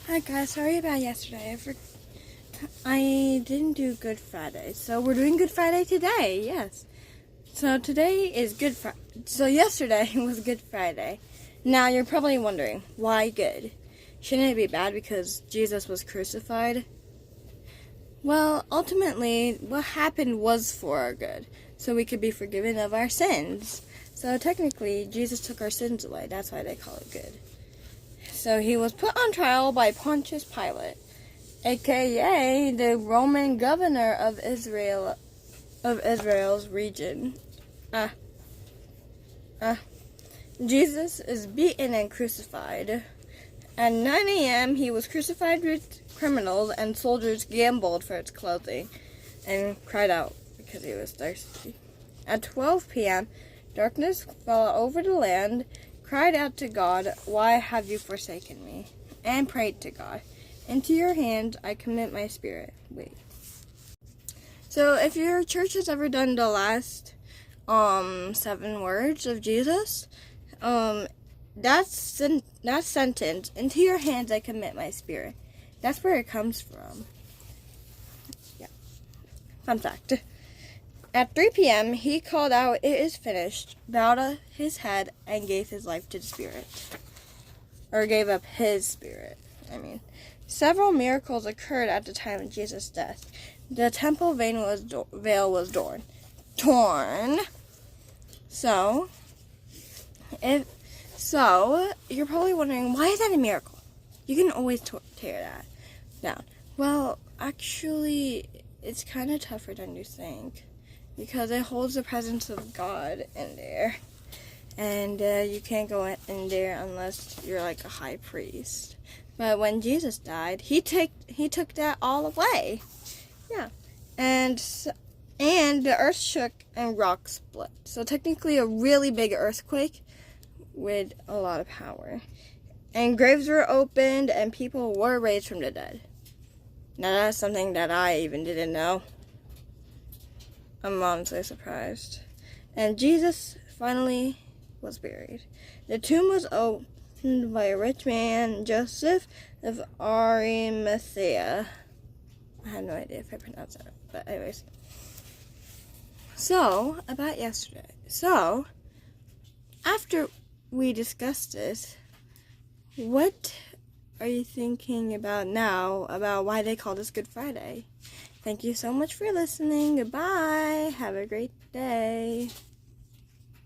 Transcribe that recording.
Hi guys, sorry about yesterday. I didn't do Good Friday, so we're doing Good Friday today. Yes. So today is Good Friday. So yesterday was Good Friday. Now you're probably wondering, why good? Shouldn't it be bad because Jesus was crucified? Well, ultimately, what happened was for our good, so we could be forgiven of our sins. So technically, Jesus took our sins away. That's why they call it good. So he was put on trial by Pontius Pilate, aka the Roman governor of Israel's region. Jesus is beaten and crucified. At 9 a.m., he was crucified with criminals, and soldiers gambled for his clothing and cried out because he was thirsty. At 12 p.m., darkness fell over the land, cried out to God, "Why have you forsaken me?" and prayed to God, "Into your hands I commit my spirit." Wait. So if your church has ever done the last 7 words of Jesus, that sentence, "Into your hands I commit my spirit," that's where it comes from. Yeah. Fun fact. At 3 p.m., he called out, "It is finished," bowed his head, and gave his life to the Spirit. Or gave up his spirit, Several miracles occurred at the time of Jesus' death. The temple veil was torn. So, you're probably wondering, why is that a miracle? You can always tear that down. Well, actually, it's kind of tougher than you think, because it holds the presence of God in there. And you can't go in there unless you're like a high priest. But when Jesus died, he took that all away. Yeah. And the earth shook and rocks split. So technically a really big earthquake with a lot of power. And graves were opened and people were raised from the dead. Now that's something that I even didn't know. I'm honestly surprised. And Jesus finally was buried. The tomb was opened by a rich man, Joseph of Arimathea. I have no idea if I pronounced that right, but anyways. So, about yesterday. So, after we discussed this, what are you thinking about now about why they call this Good Friday? Thank you so much for listening. Goodbye. Have a great day.